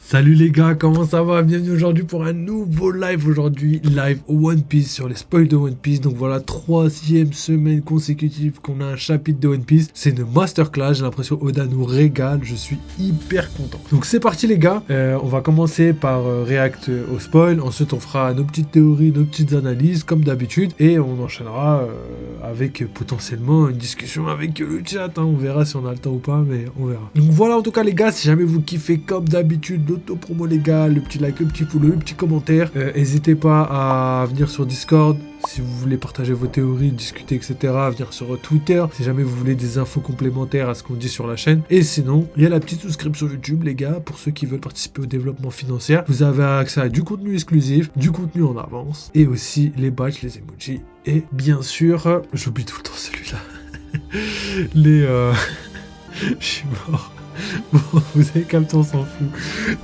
Salut les gars, comment ça va? Bienvenue aujourd'hui pour un nouveau live. Aujourd'hui, live One Piece sur les spoils de One Piece. Donc voilà, troisième semaine consécutive qu'on a un chapitre de One Piece. C'est une masterclass, j'ai l'impression Oda nous régale. Je suis hyper content. Donc c'est parti les gars, on va commencer par react au spoil. Ensuite on fera nos petites théories, nos petites analyses comme d'habitude. Et on enchaînera avec potentiellement une discussion avec le chat. On verra si on a le temps ou pas, mais on verra. Donc voilà en tout cas les gars, si jamais vous kiffez comme d'habitude l'auto-promo les gars, le petit like, le petit follow, le petit commentaire. N'hésitez pas à venir sur Discord si vous voulez partager vos théories, discuter, etc. À venir sur Twitter si jamais vous voulez des infos complémentaires à ce qu'on dit sur la chaîne. Et sinon, il y a la petite souscription YouTube les gars, pour ceux qui veulent participer au développement financier. Vous avez accès à du contenu exclusif, du contenu en avance, et aussi les badges, les emojis. Et bien sûr, j'oublie tout le temps celui-là. Je suis mort. Bon, vous avez capté, on s'en fout.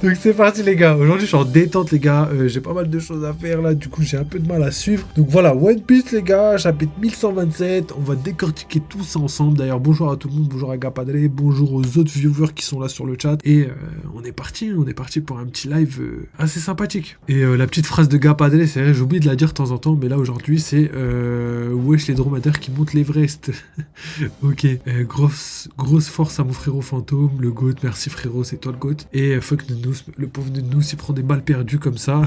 Donc c'est parti les gars. Aujourd'hui je suis en détente les gars. J'ai pas mal de choses à faire là. Du coup j'ai un peu de mal à suivre. Donc voilà, One Piece les gars, chapitre 1127. On va décortiquer tout ça ensemble. D'ailleurs bonjour à tout le monde, bonjour à Gapadre, bonjour aux autres viewers qui sont là sur le chat. Et on est parti pour un petit live assez sympathique. Et la petite phrase de Gapadre, c'est vrai, j'oublie de la dire de temps en temps. Mais là aujourd'hui c'est wesh les dromadaires qui montent l'Everest. Ok, grosse force à mon frérot fantôme. Le GOAT, merci frérot, c'est toi le GOAT. Et fuck Nunous, le pauvre Nunous, il prend des balles perdues comme ça.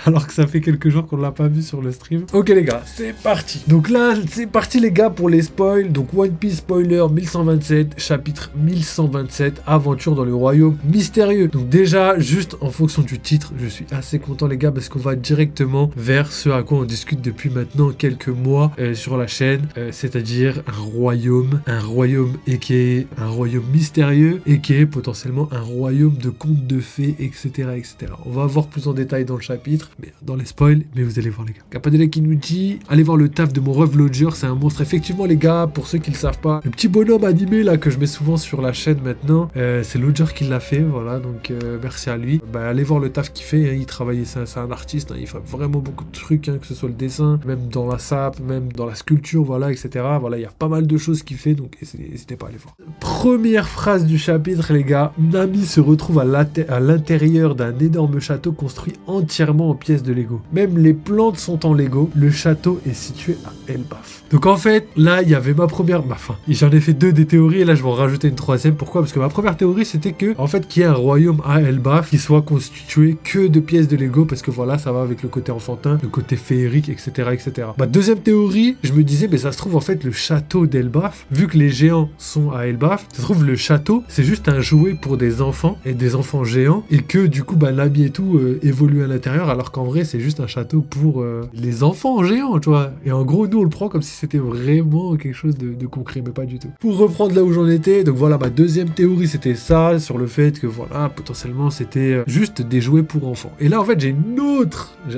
Alors que ça fait quelques jours qu'on l'a pas vu sur le stream. Ok les gars, c'est parti. Donc là, c'est parti les gars pour les spoils. Donc One Piece spoiler 1127, chapitre 1127, aventure dans le royaume mystérieux. Donc déjà, juste en fonction du titre, je suis assez content les gars parce qu'on va directement vers ce à quoi on discute depuis maintenant quelques mois sur la chaîne. C'est-à-dire un royaume et qui est un royaume mystérieux et qui est potentiellement un royaume de contes de fées, etc., etc. On va voir plus en détail dans le chapitre, mais dans les spoils, mais vous allez voir les gars. Capadele qui nous dit, allez voir le taf de mon rêve Lodger, c'est un monstre. Effectivement les gars, pour ceux qui le savent pas, le petit bonhomme animé là que je mets souvent sur la chaîne maintenant, c'est Lodger qui l'a fait, voilà, donc merci à lui. Bah, allez voir le taf qu'il fait, hein, il travaille, c'est un artiste, hein, il fait vraiment beaucoup de trucs, hein, que ce soit le dessin, même dans la sape, même dans la sculpture, voilà, etc. Voilà, il y a pas mal de choses qu'il fait, donc n'hésitez pas à aller voir. Première phrase du chapitre les gars, Nami se retrouve à l'intérieur d'un énorme château construit entièrement en pièces de Lego. Même les plantes sont en Lego, le château est situé à Elbaf. Donc en fait, là il y avait j'en ai fait deux des théories et là je vais en rajouter une troisième. Pourquoi? Parce que ma première théorie c'était que, en fait, qu'il y ait un royaume à Elbaf qui soit constitué que de pièces de Lego parce que voilà, ça va avec le côté enfantin, le côté féerique, etc., etc. Ma deuxième théorie, je me disais, mais ça se trouve en fait le château d'Elbaf, vu que les géants sont à Elbaf, ça se trouve le château c'est juste un jouet pour des enfants et des enfants géants et que du coup Nami et tout évolue à l'intérieur alors qu'en vrai c'est juste un château pour les enfants géants, tu vois. Et en gros nous on le prend comme si c'était vraiment quelque chose de concret, mais pas du tout. Pour reprendre là où j'en étais, donc voilà, ma deuxième théorie c'était ça, sur le fait que voilà, potentiellement c'était juste des jouets pour enfants. Et là en fait j'ai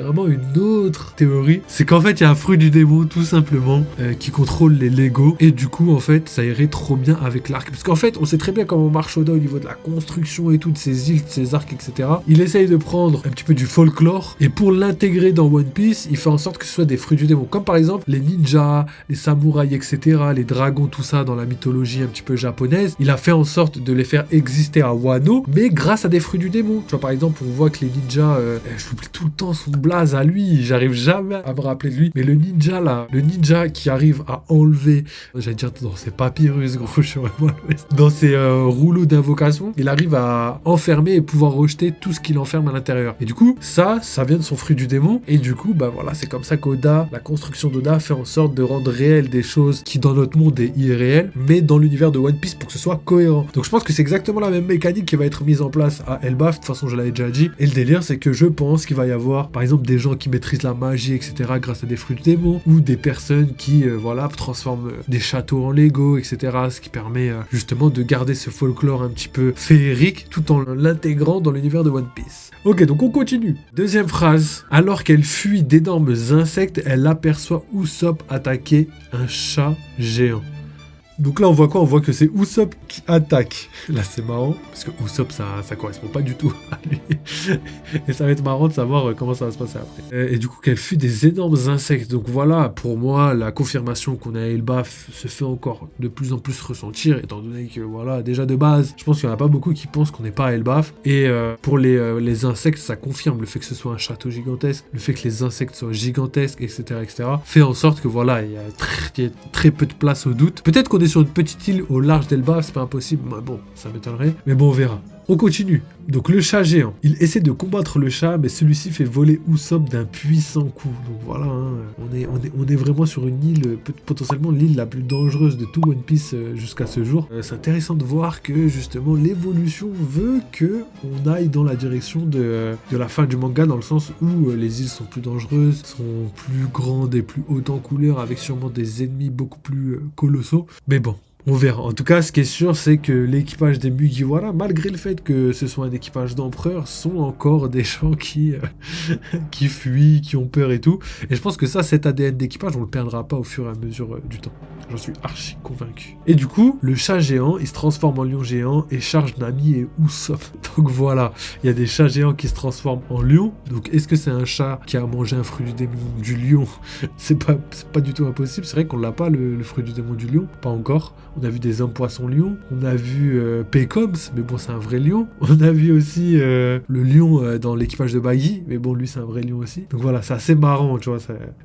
vraiment une autre théorie, c'est qu'en fait il y a un fruit du démon tout simplement qui contrôle les Lego et du coup en fait ça irait trop bien avec l'arc, parce qu'en fait on sait très bien comment marche Oda au niveau de la construction et tout, de ses îles, de ses arcs, etc. Il essaye de prendre un petit peu du folklore et pour l'intégrer dans One Piece, il fait en sorte que ce soit des fruits du démon, comme par exemple les ninjas, les samouraïs, etc., les dragons, tout ça dans la mythologie un petit peu japonaise. Il a fait en sorte de les faire exister à Wano, mais grâce à des fruits du démon. Tu vois, par exemple, on voit que les ninjas, je l'oublie tout le temps son blaze à lui, j'arrive jamais à me rappeler de lui, mais le ninja qui arrive à enlever, j'allais dire dans ses papyrus, gros, je suis vraiment dans ses rouleaux d'invocation, il arrive à enfermer et pouvoir rejeter tout ce qu'il enferme à l'intérieur. Et du coup, ça vient de son fruit du démon. Et du coup, bah voilà, c'est comme ça qu'Oda, la construction d'Oda fait en sorte de rendre réelles des choses qui dans notre monde est irréelles, mais dans l'univers de One Piece pour que ce soit cohérent. Donc je pense que c'est exactement la même mécanique qui va être mise en place à Elbaf. De toute façon, je l'avais déjà dit. Et le délire, c'est que je pense qu'il va y avoir, par exemple, des gens qui maîtrisent la magie, etc., grâce à des fruits du démon, ou des personnes qui, voilà, transforment des châteaux en Lego, etc., ce qui permet justement de garder ce folklore un petit peu féerique tout en l'intégrant dans l'univers de One Piece. Ok, donc on continue. Deuxième phrase. Alors qu'elle fuit d'énormes insectes, elle aperçoit Usopp attaquer un chat géant. Donc là, on voit quoi? On voit que c'est Usopp qui attaque. Là, c'est marrant, parce que Usopp, ça correspond pas du tout à lui. Et ça va être marrant de savoir comment ça va se passer après. Et du coup, qu'elle fut des énormes insectes. Donc voilà, pour moi, la confirmation qu'on a Elbaf se fait encore de plus en plus ressentir, étant donné que, voilà, déjà de base, je pense qu'il n'y en a pas beaucoup qui pensent qu'on n'est pas à Elbaf. Et pour les insectes, ça confirme le fait que ce soit un château gigantesque, le fait que les insectes soient gigantesques, etc., etc., fait en sorte que, voilà, il y a très peu de place au doute. Peut-être qu'on est sur une petite île au large d'Elbaf, c'est pas impossible, mais bon, ça m'étonnerait. Mais bon, on verra. On continue. Donc le chat géant, il essaie de combattre le chat, mais celui-ci fait voler Usopp d'un puissant coup. Donc voilà, hein, on est vraiment sur une île, potentiellement l'île la plus dangereuse de tout One Piece jusqu'à ce jour. C'est intéressant de voir que justement l'évolution veut que on aille dans la direction de la fin du manga, dans le sens où les îles sont plus dangereuses, sont plus grandes et plus hautes en couleur, avec sûrement des ennemis beaucoup plus colossaux. Mais bon. On verra. En tout cas, ce qui est sûr, c'est que l'équipage des Mugiwara, malgré le fait que ce soit un équipage d'empereurs, sont encore des gens qui fuient, qui ont peur et tout. Et je pense que ça, cet ADN d'équipage, on le perdra pas au fur et à mesure du temps. J'en suis archi convaincu. Et du coup, le chat géant, il se transforme en lion géant et charge Nami et Usopp. Donc voilà, il y a des chats géants qui se transforment en lion. Donc est-ce que c'est un chat qui a mangé un fruit du démon du lion? C'est pas du tout impossible. C'est vrai qu'on l'a pas, le fruit du démon du lion. Pas encore. On a vu des hommes poissons lions, on a vu Pecoms, mais bon c'est un vrai lion. On a vu aussi le lion dans l'équipage de Baggy, mais bon lui c'est un vrai lion aussi. Donc voilà, c'est assez marrant, tu vois,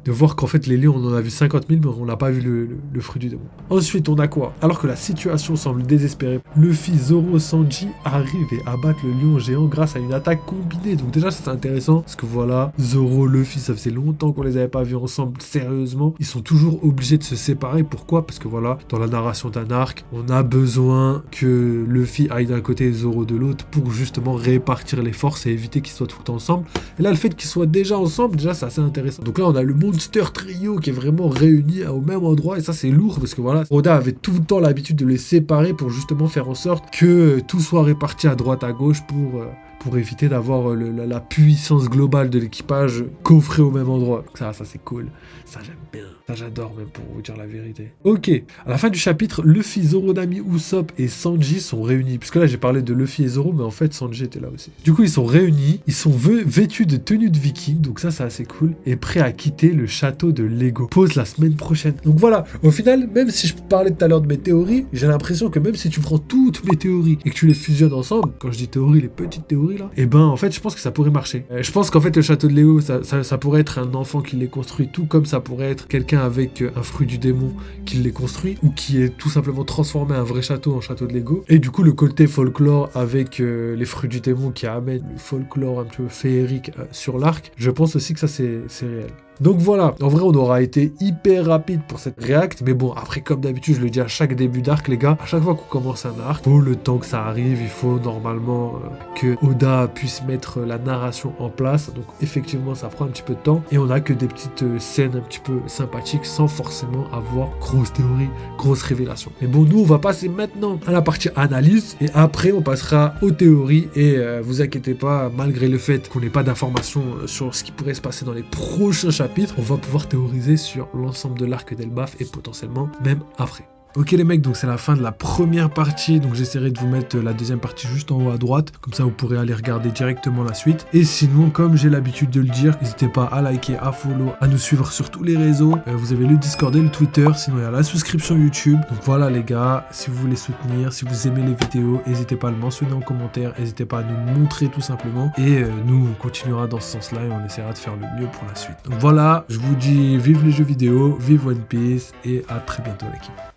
de voir qu'en fait les lions on en a vu 50 000, mais on n'a pas vu le fruit du démon. Ensuite on a quoi? Alors que la situation semble désespérée, Luffy, Zoro, Sanji arrivent et abattent le lion géant grâce à une attaque combinée. Donc déjà c'est intéressant, parce que voilà, Zoro, Luffy, ça faisait longtemps qu'on les avait pas vus ensemble sérieusement. Ils sont toujours obligés de se séparer. Pourquoi? Parce que voilà, dans la narration d'un arc, on a besoin que Luffy aille d'un côté et Zoro de l'autre pour justement répartir les forces et éviter qu'ils soient tout le temps ensemble. Et là, le fait qu'ils soient déjà ensemble, déjà, c'est assez intéressant. Donc là, on a le Monster Trio qui est vraiment réuni au même endroit, et ça, c'est lourd parce que voilà, Oda avait tout le temps l'habitude de les séparer pour justement faire en sorte que tout soit réparti à droite, à gauche pour éviter d'avoir la puissance globale de l'équipage coffrée au même endroit. Ça c'est cool. Ça, j'aime bien. Ça, j'adore, même, pour vous dire la vérité. Ok. À la fin du chapitre, Luffy, Zoro, Nami, Usopp et Sanji sont réunis. Puisque là, j'ai parlé de Luffy et Zoro, mais en fait, Sanji était là aussi. Du coup, ils sont réunis. Ils sont vêtus de tenues de vikings. Donc ça, c'est assez cool. Et prêts à quitter le château de Lego. Pause la semaine prochaine. Donc voilà. Au final, même si je parlais tout à l'heure de mes théories, j'ai l'impression que même si tu prends toutes mes théories et que tu les fusionnes ensemble, quand je dis théories, les petites théories là, et ben en fait, je pense que ça pourrait marcher. Je pense qu'en fait, le château de Lego, ça pourrait être un enfant qui l'ait construit, tout comme ça pourrait être quelqu'un avec un fruit du démon qui l'ait construit, ou qui est tout simplement transformé un vrai château en château de Lego. Et du coup, le côté folklore avec les fruits du démon qui amène le folklore un peu féerique sur l'arc, je pense aussi que ça c'est réel. Donc voilà, en vrai on aura été hyper rapide pour cette react, mais bon après comme d'habitude je le dis à chaque début d'arc les gars, à chaque fois qu'on commence un arc, faut le temps que ça arrive, il faut normalement que Oda puisse mettre la narration en place, donc effectivement ça prend un petit peu de temps, et on a que des petites scènes un petit peu sympathiques sans forcément avoir grosse théorie, grosse révélation. Mais bon nous on va passer maintenant à la partie analyse, et après on passera aux théories, et vous inquiétez pas, malgré le fait qu'on n'ait pas d'informations sur ce qui pourrait se passer dans les prochains chapitres, on va pouvoir théoriser sur l'ensemble de l'arc d'Elbaf et potentiellement même après. Ok les mecs, donc c'est la fin de la première partie, donc j'essaierai de vous mettre la deuxième partie juste en haut à droite, comme ça vous pourrez aller regarder directement la suite. Et sinon, comme j'ai l'habitude de le dire, n'hésitez pas à liker, à follow, à nous suivre sur tous les réseaux. Vous avez le Discord et le Twitter, sinon il y a la souscription YouTube. Donc voilà les gars, si vous voulez soutenir, si vous aimez les vidéos, n'hésitez pas à le mentionner en commentaire, n'hésitez pas à nous montrer tout simplement. Et nous, on continuera dans ce sens-là et on essaiera de faire le mieux pour la suite. Donc voilà, je vous dis vive les jeux vidéo, vive One Piece et à très bientôt l'équipe.